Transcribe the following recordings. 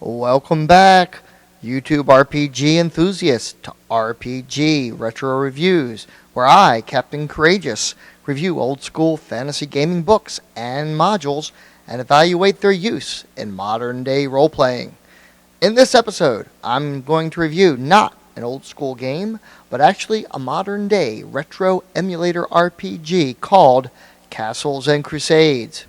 Welcome back, YouTube RPG enthusiasts, to RPG Retro Reviews, where I, Captain Courageous, review old-school fantasy gaming books and modules and evaluate their use in modern-day role-playing. In this episode, I'm going to review not an old-school game, but actually a modern-day retro emulator RPG called Castles and Crusades.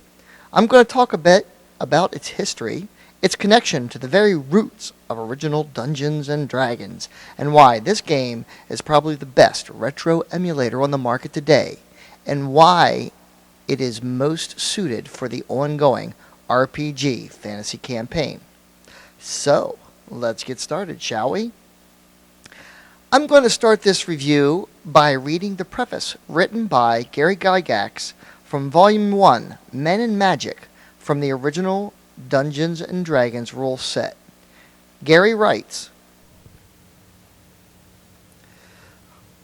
I'm going to talk a bit about its history, its connection to the very roots of original Dungeons & Dragons, and why this game is probably the best retro emulator on the market today, and why it is most suited for the ongoing RPG fantasy campaign. So, let's get started, shall we? I'm going to start this review by reading the preface written by Gary Gygax from Volume 1, Men and Magic, from the original Dungeons & Dragons rule set. Gary writes,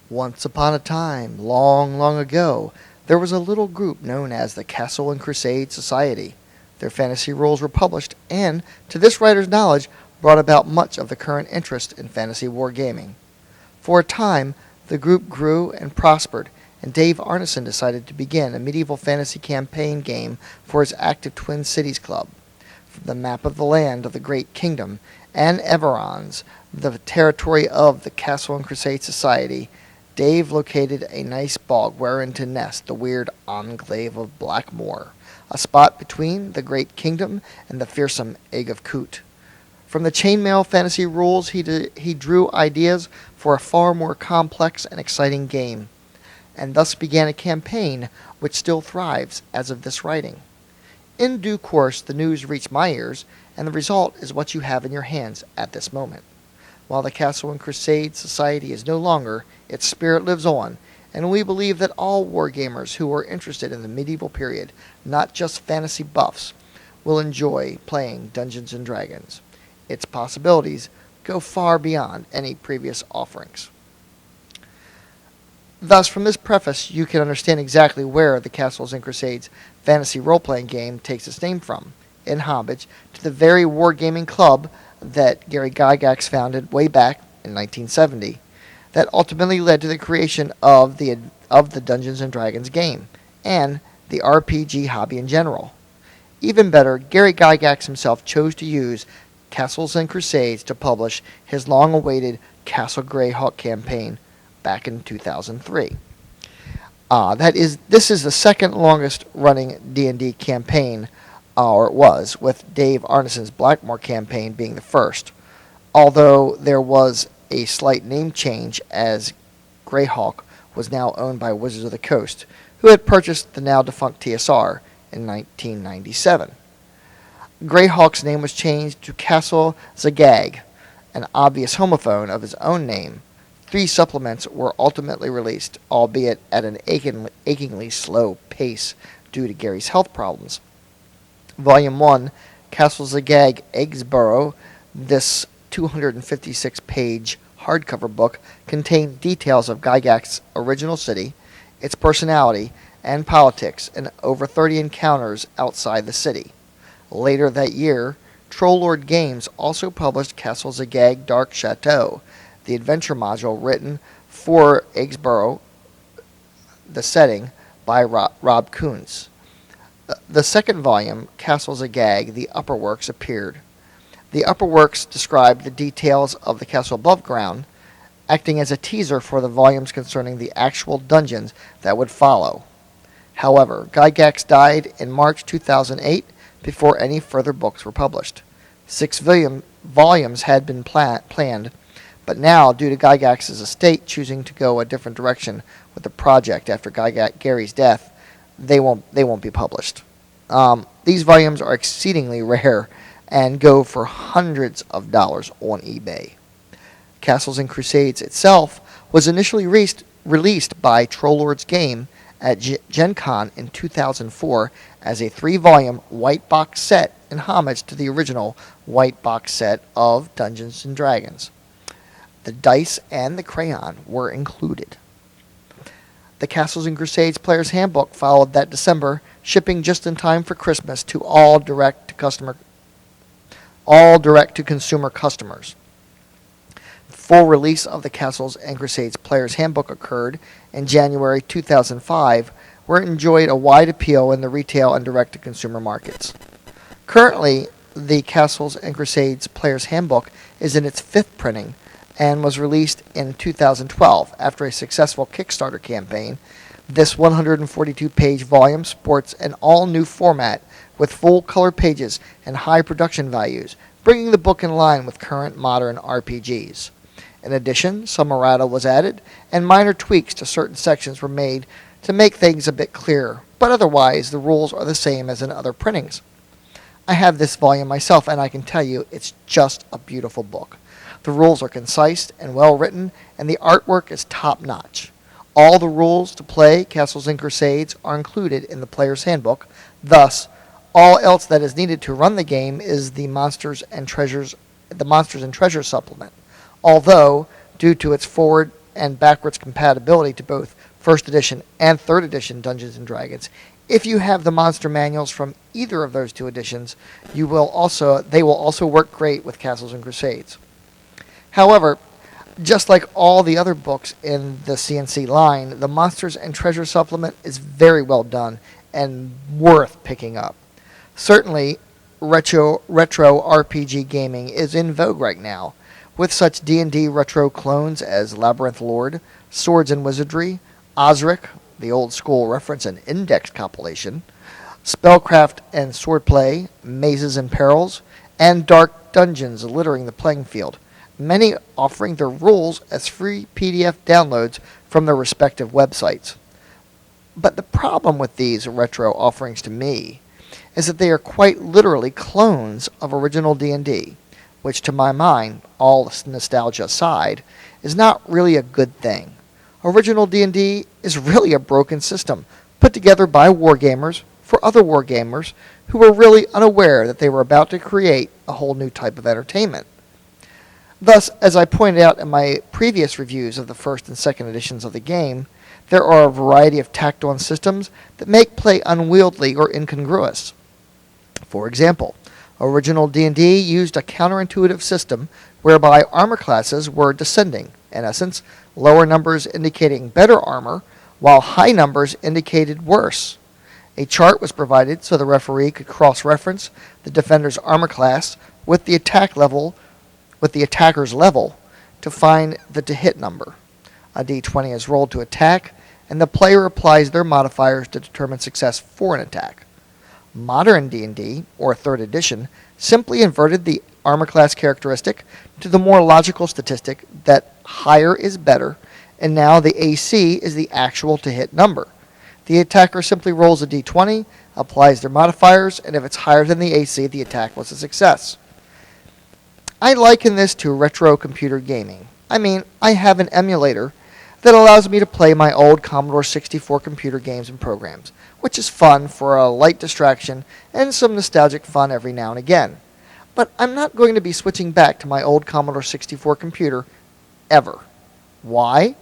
"Once upon a time, long, long ago, there was a little group known as the Castle and Crusade Society. Their fantasy rules were published and, to this writer's knowledge, brought about much of the current interest in fantasy wargaming. For a time, the group grew and prospered, and Dave Arneson decided to begin a medieval fantasy campaign game for his active Twin Cities Club. From the map of the land of the Great Kingdom and Everons, the territory of the Castle and Crusade Society, Dave located a nice bog wherein to nest the weird enclave of Blackmoor, a spot between the Great Kingdom and the fearsome Egg of Coot. From the chainmail fantasy rules, he drew ideas for a far more complex and exciting game, and thus began a campaign which still thrives as of this writing. In due course, the news reached my ears, and the result is what you have in your hands at this moment. While the Castle and Crusade Society is no longer, its spirit lives on, and we believe that all wargamers who are interested in the medieval period, not just fantasy buffs, will enjoy playing Dungeons & Dragons. Its possibilities go far beyond any previous offerings." Thus, from this preface, you can understand exactly where the Castles and Crusades fantasy role-playing game takes its name from, in homage to the very wargaming club that Gary Gygax founded way back in 1970, that ultimately led to the creation of the Dungeons & Dragons game, and the RPG hobby in general. Even better, Gary Gygax himself chose to use Castles and Crusades to publish his long-awaited Greyhawk campaign back in 2003. This is the second longest running D&D campaign, or it was, with Dave Arneson's Blackmoor campaign being the first, although there was a slight name change as Greyhawk was now owned by Wizards of the Coast, who had purchased the now defunct TSR in 1997. Greyhawk's name was changed to Castle Zagag, an obvious homophone of his own name. 3 supplements were ultimately released, albeit at an achingly slow pace due to Gary's health problems. Volume 1, Castle Zagag Eggsborough, this 256-page hardcover book, contained details of Gygax's original city, its personality and politics, and over 30 encounters outside the city. Later that year, Trollord Games also published Castle Zagag Dark Chateau, the adventure module written for Eggsborough, the setting, by Rob Kuntz. The second volume, Castle Zagag, The Upper Works, appeared. The Upper Works described the details of the castle above ground, acting as a teaser for the volumes concerning the actual dungeons that would follow. However, Gygax died in March 2008 before any further books were published. 6 volumes had been planned, but now, due to Gygax's estate choosing to go a different direction with the project after Gary's death, they won't be published. These volumes are exceedingly rare and go for hundreds of dollars on eBay. Castles and Crusades itself was initially released by Trollord's Game at Gen Con in 2004 as a 3-volume white box set in homage to the original white box set of Dungeons & Dragons. The dice and the crayon were included. The Castles and Crusades Player's Handbook followed that December, shipping just in time for Christmas to all direct-to-customer all direct to consumer customers. Full release of the Castles and Crusades Player's Handbook occurred in January 2005, where it enjoyed a wide appeal in the retail and direct-to-consumer markets. Currently, the Castles and Crusades Player's Handbook is in its 5th printing and was released in 2012 after a successful Kickstarter campaign. This 142-page volume sports an all-new format with full-color pages and high production values, bringing the book in line with current modern RPGs. In addition, some errata was added, and minor tweaks to certain sections were made to make things a bit clearer, but otherwise the rules are the same as in other printings. I have this volume myself, and I can tell you it's just a beautiful book. The rules are concise and well written, and the artwork is top-notch. All the rules to play Castles and Crusades are included in the Player's Handbook. Thus, all else that is needed to run the game is the Monsters and Treasures supplement. Although, due to its forward and backwards compatibility to both 1st edition and 3rd edition Dungeons & Dragons, if you have the monster manuals from either of those 2 editions, they will also work great with Castles and Crusades. However, just like all the other books in the CNC line, the Monsters and Treasure supplement is very well done and worth picking up. Certainly, retro RPG gaming is in vogue right now, with such D&D retro clones as Labyrinth Lord, Swords and Wizardry, Osric, the old school reference and index compilation, Spellcraft and Swordplay, Mazes and Perils, and Dark Dungeons littering the playing field, many offering their rules as free PDF downloads from their respective websites. But the problem with these retro offerings to me is that they are quite literally clones of original D&D, which to my mind, all nostalgia aside, is not really a good thing. Original D&D is really a broken system put together by wargamers for other wargamers who were really unaware that they were about to create a whole new type of entertainment. Thus, as I pointed out in my previous reviews of the 1st and 2nd editions of the game, there are a variety of tacked-on systems that make play unwieldy or incongruous. For example, original D&D used a counterintuitive system whereby armor classes were descending, in essence, lower numbers indicating better armor, while high numbers indicated worse. A chart was provided so the referee could cross-reference the defender's armor class with the attacker's level to find the to-hit number. A d20 is rolled to attack, and the player applies their modifiers to determine success for an attack. Modern D&D, or 3rd edition, simply inverted the armor class characteristic to the more logical statistic that higher is better, and now the AC is the actual to-hit number. The attacker simply rolls a d20, applies their modifiers, and if it's higher than the AC, the attack was a success. I liken this to retro computer gaming. I mean, I have an emulator that allows me to play my old Commodore 64 computer games and programs, which is fun for a light distraction and some nostalgic fun every now and again. But I'm not going to be switching back to my old Commodore 64 computer ever. Why?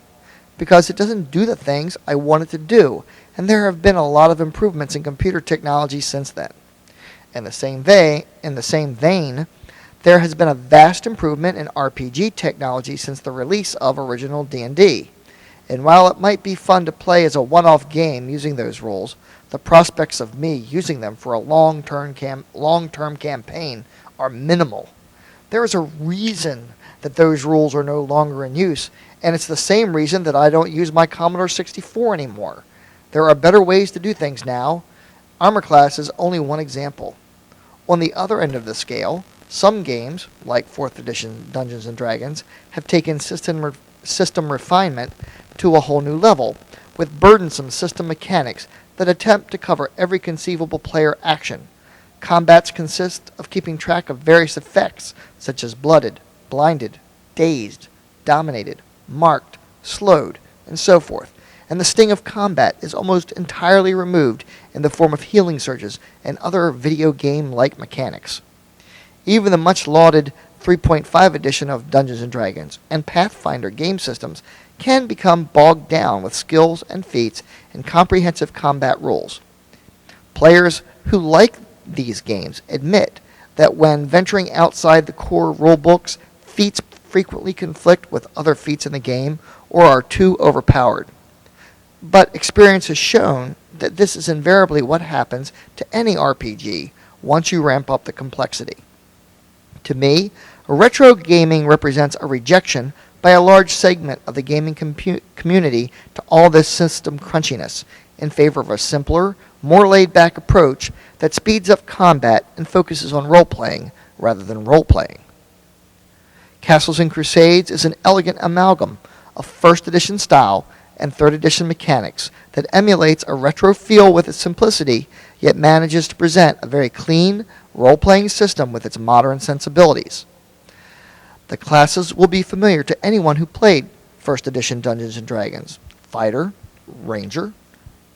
Because it doesn't do the things I want it to do, and there have been a lot of improvements in computer technology since then. In the same vein, there has been a vast improvement in RPG technology since the release of original D&D. And while it might be fun to play as a one-off game using those rules, the prospects of me using them for a long-term campaign are minimal. There is a reason that those rules are no longer in use, and it's the same reason that I don't use my Commodore 64 anymore. There are better ways to do things now. Armor class is only one example. On the other end of the scale, some games, like 4th edition Dungeons & Dragons, have taken system refinement to a whole new level, with burdensome system mechanics that attempt to cover every conceivable player action. Combats consist of keeping track of various effects, such as blooded, blinded, dazed, dominated, marked, slowed, and so forth, and the sting of combat is almost entirely removed in the form of healing surges and other video game-like mechanics. Even the much-lauded 3.5 edition of Dungeons & Dragons and Pathfinder game systems can become bogged down with skills and feats and comprehensive combat rules. Players who like these games admit that when venturing outside the core rulebooks, feats frequently conflict with other feats in the game or are too overpowered. But experience has shown that this is invariably what happens to any RPG once you ramp up the complexity. To me, retro gaming represents a rejection by a large segment of the gaming community to all this system crunchiness in favor of a simpler, more laid-back approach that speeds up combat and focuses on role-playing rather than role-playing. Castles and Crusades is an elegant amalgam of 1st edition style and 3rd edition mechanics that emulates a retro feel with its simplicity, yet manages to present a very clean, role-playing system with its modern sensibilities. The classes will be familiar to anyone who played 1st edition Dungeons & Dragons: Fighter, Ranger,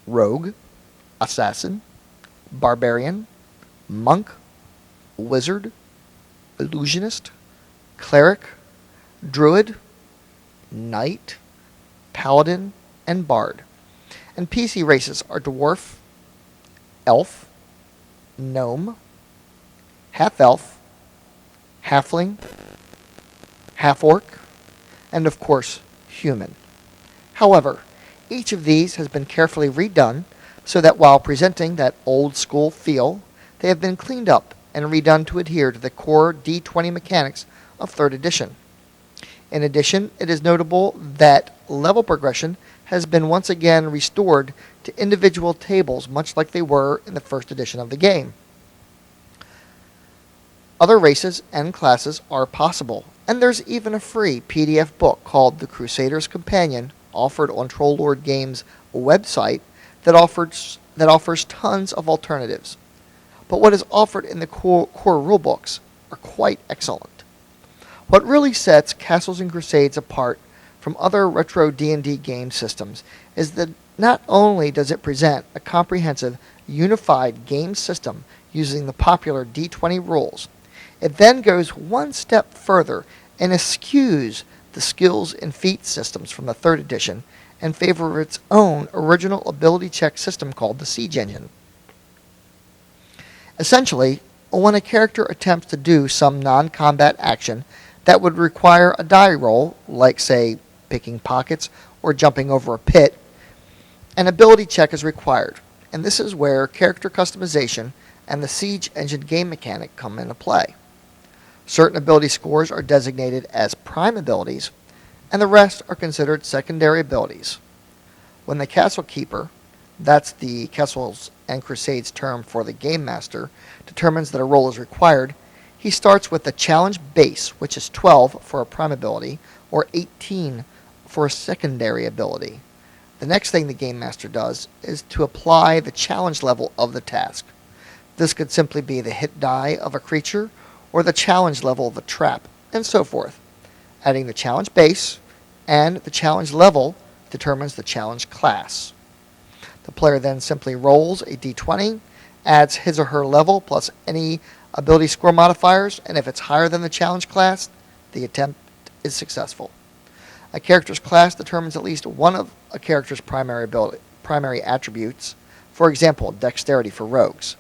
Rogue, Assassin, Barbarian, Monk, Wizard, Illusionist, Cleric, Druid, Knight, Paladin, and Bard. And PC races are Dwarf, Elf, Gnome, Half-Elf, Halfling, Half-Orc, and of course, Human. However, each of these has been carefully redone so that while presenting that old-school feel, they have been cleaned up and redone to adhere to the core D20 mechanics of 3rd edition. In addition, it is notable that level progression has been once again restored to individual tables much like they were in the 1st edition of the game. Other races and classes are possible, and there's even a free PDF book called The Crusader's Companion offered on Trollord Games' website that offers tons of alternatives. But what is offered in the core rulebooks are quite excellent. What really sets Castles and Crusades apart from other retro D&D game systems is that not only does it present a comprehensive, unified game system using the popular D20 rules, it then goes one step further and eschews the skills and feat systems from the 3rd edition in favor of its own original ability check system called the Siege Engine. Essentially, when a character attempts to do some non-combat action that would require a die roll, like, say, picking pockets or jumping over a pit, an ability check is required, and this is where character customization and the Siege Engine game mechanic come into play. Certain ability scores are designated as prime abilities, and the rest are considered secondary abilities. When the Castle Keeper, that's the Castles and Crusades term for the Game Master, determines that a roll is required, he starts with the challenge base, which is 12 for a prime ability, or 18 for a secondary ability. The next thing the Game Master does is to apply the challenge level of the task. This could simply be the hit die of a creature, or the challenge level of a trap, and so forth. Adding the challenge base and the challenge level determines the challenge class. The player then simply rolls a d20, adds his or her level plus any ability score modifiers, and if it's higher than the challenge class, the attempt is successful. A character's class determines at least one of a character's primary attributes, for example, dexterity for rogues.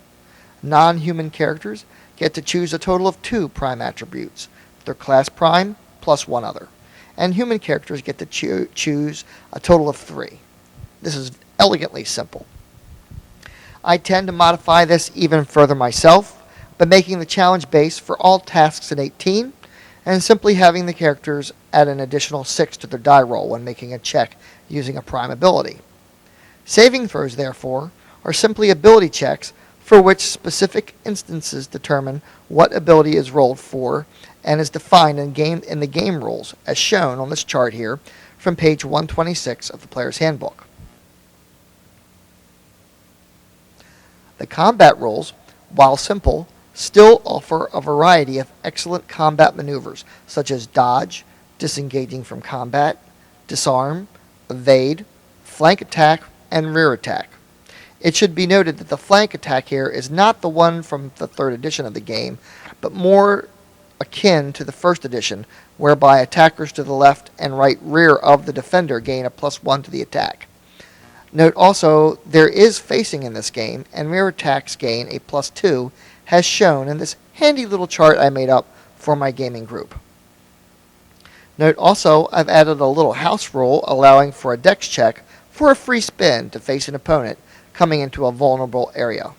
Non-human characters get to choose a total of 2 prime attributes, their class prime plus one other, and human characters get to choose a total of 3. This is elegantly simple. I tend to modify this even further myself by making the challenge base for all tasks at 18 and simply having the characters add an additional 6 to their die roll when making a check using a prime ability. Saving throws, therefore, are simply ability checks for which specific instances determine what ability is rolled for and is defined in the game rules, as shown on this chart here from page 126 of the Player's Handbook. The combat rules, while simple, still offer a variety of excellent combat maneuvers, such as dodge, disengaging from combat, disarm, evade, flank attack, and rear attack. It should be noted that the flank attack here is not the one from the 3rd edition of the game, but more akin to the 1st edition, whereby attackers to the left and right rear of the defender gain a +1 to the attack. Note also, there is facing in this game, and rear attacks gain a +2, as shown in this handy little chart I made up for my gaming group. Note also, I've added a little house rule allowing for a dex check for a free spin to face an opponent coming into a vulnerable area.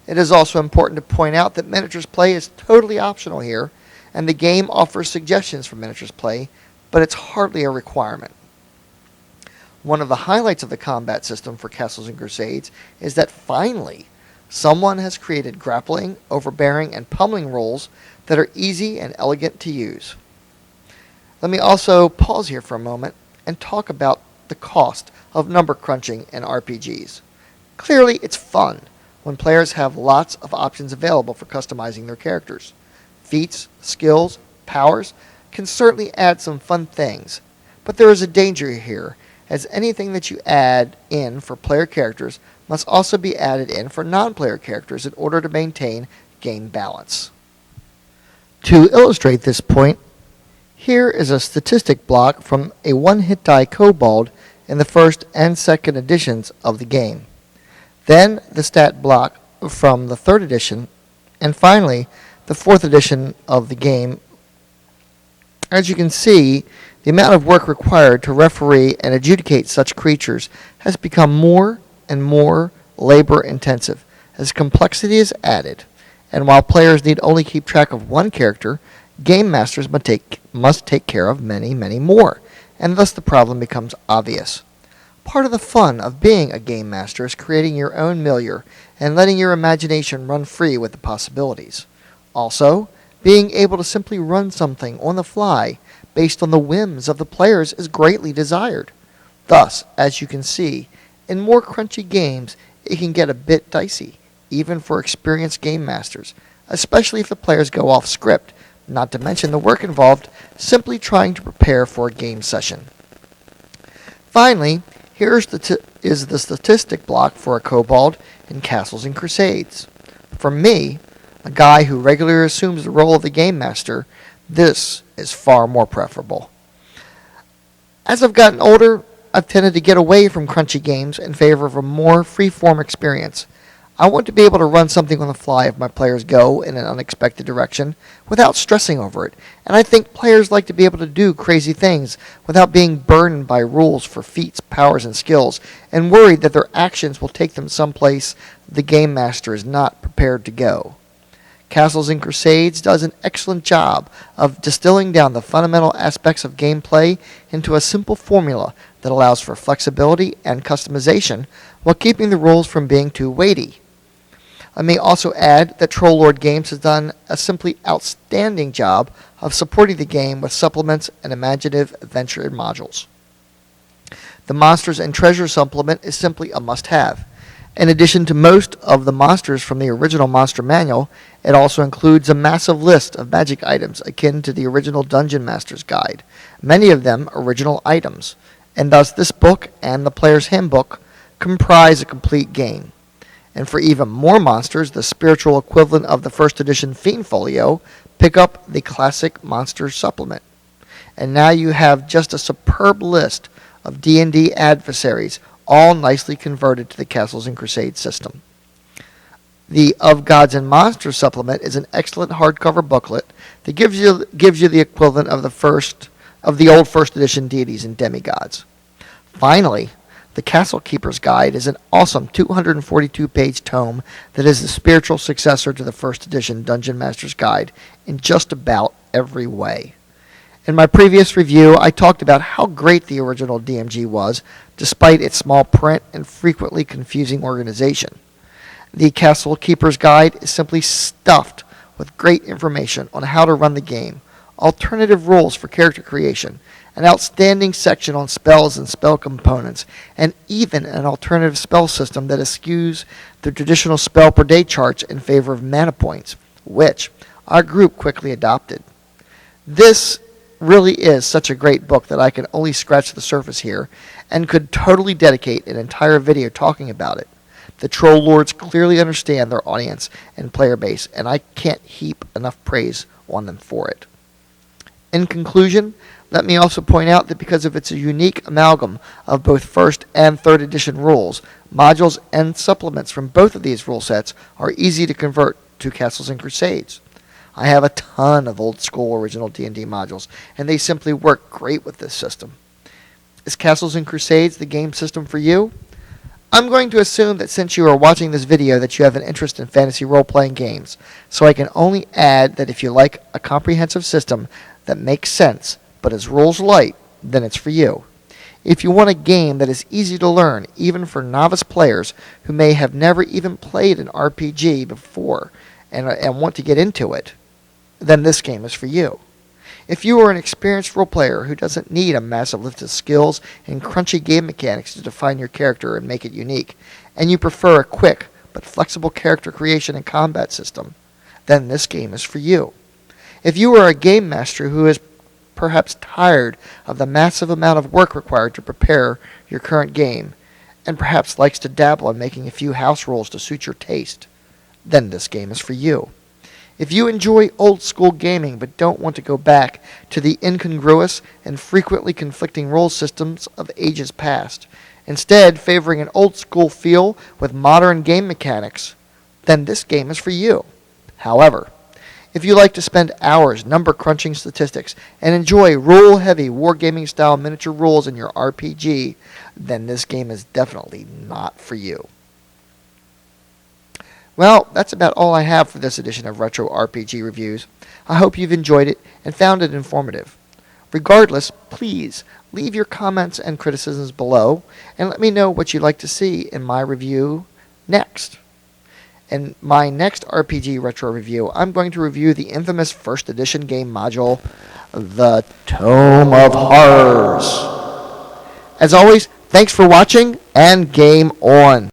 It is also important to point out that miniatures play is totally optional here, and the game offers suggestions for miniatures play, but it's hardly a requirement. One of the highlights of the combat system for Castles and Crusades is that finally, someone has created grappling, overbearing, and pummeling rules that are easy and elegant to use. Let me also pause here for a moment and talk about the cost of number crunching in RPGs. Clearly, it's fun when players have lots of options available for customizing their characters. Feats, skills, powers can certainly add some fun things, but there is a danger here, as anything that you add in for player characters must also be added in for non-player characters in order to maintain game balance. To illustrate this point, here is a statistic block from a one-hit die Kobold in the first and second editions of the game. Then the stat block from the third edition, and finally the fourth edition of the game. As you can see, the amount of work required to referee and adjudicate such creatures has become more and more labor intensive as complexity is added, and while players need only keep track of one character, game masters must take care of many, many more, and thus the problem becomes obvious. Part of the fun of being a game master is creating your own milieu and letting your imagination run free with the possibilities. Also, being able to simply run something on the fly based on the whims of the players is greatly desired. Thus, as you can see, in more crunchy games, it can get a bit dicey, even for experienced game masters, especially if the players go off script, not to mention the work involved simply trying to prepare for a game session. Finally, here is the statistic block for a Kobold in Castles and Crusades. For me, a guy who regularly assumes the role of the game master, this is far more preferable. As I've gotten older, I've tended to get away from crunchy games in favor of a more free-form experience. I want to be able to run something on the fly if my players go in an unexpected direction without stressing over it, and I think players like to be able to do crazy things without being burdened by rules for feats, powers, and skills, and worried that their actions will take them someplace the game master is not prepared to go. Castles and Crusades does an excellent job of distilling down the fundamental aspects of gameplay into a simple formula that allows for flexibility and customization while keeping the rules from being too weighty. I may also add that Troll Lord Games has done a simply outstanding job of supporting the game with supplements and imaginative adventure modules. The Monsters and Treasure supplement is simply a must-have. In addition to most of the monsters from the original Monster Manual, it also includes a massive list of magic items akin to the original Dungeon Master's Guide, many of them original items, and thus this book and the Player's Handbook comprise a complete game. And for even more monsters, the spiritual equivalent of the first edition Fiend Folio, pick up the Classic Monsters Supplement. And now you have just a superb list of D&D adversaries, all nicely converted to the Castles and Crusades system. The Of Gods and Monsters supplement is an excellent hardcover booklet that gives you the equivalent of the old first edition deities and demigods. Finally, the Castle Keeper's Guide is an awesome 242-page tome that is the spiritual successor to the first edition Dungeon Master's Guide in just about every way. In my previous review, I talked about how great the original DMG was, despite its small print and frequently confusing organization. The Castle Keeper's Guide is simply stuffed with great information on how to run the game, alternative rules for character creation, an outstanding section on spells and spell components, and even an alternative spell system that eschews the traditional spell per day charts in favor of mana points, which our group quickly adopted. This really is such a great book that I can only scratch the surface here and could totally dedicate an entire video talking about it. The Troll Lords clearly understand their audience and player base, and I can't heap enough praise on them for it. In conclusion, let me also point out that because of its unique amalgam of both first and third edition rules, modules and supplements from both of these rule sets are easy to convert to Castles and Crusades. I have a ton of old school original D&D modules, and they simply work great with this system. Is Castles and Crusades the game system for you? I'm going to assume that since you are watching this video that you have an interest in fantasy role-playing games, so I can only add that if you like a comprehensive system that makes sense but is rules light, then it's for you. If you want a game that is easy to learn, even for novice players who may have never even played an RPG before and want to get into it, then this game is for you. If you are an experienced role player who doesn't need a massive list of skills and crunchy game mechanics to define your character and make it unique, and you prefer a quick but flexible character creation and combat system, then this game is for you. If you are a game master who is perhaps tired of the massive amount of work required to prepare your current game, and perhaps likes to dabble in making a few house rules to suit your taste, then this game is for you. If you enjoy old-school gaming but don't want to go back to the incongruous and frequently conflicting rule systems of ages past, instead favoring an old-school feel with modern game mechanics, then this game is for you. However, if you like to spend hours number-crunching statistics and enjoy rule-heavy wargaming-style miniature rules in your RPG, then this game is definitely not for you. Well, that's about all I have for this edition of Retro RPG Reviews. I hope you've enjoyed it and found it informative. Regardless, please leave your comments and criticisms below and let me know what you'd like to see in my review next. In my next RPG Retro review, I'm going to review the infamous first edition game module, The Tome of Horrors. As always, thanks for watching and game on!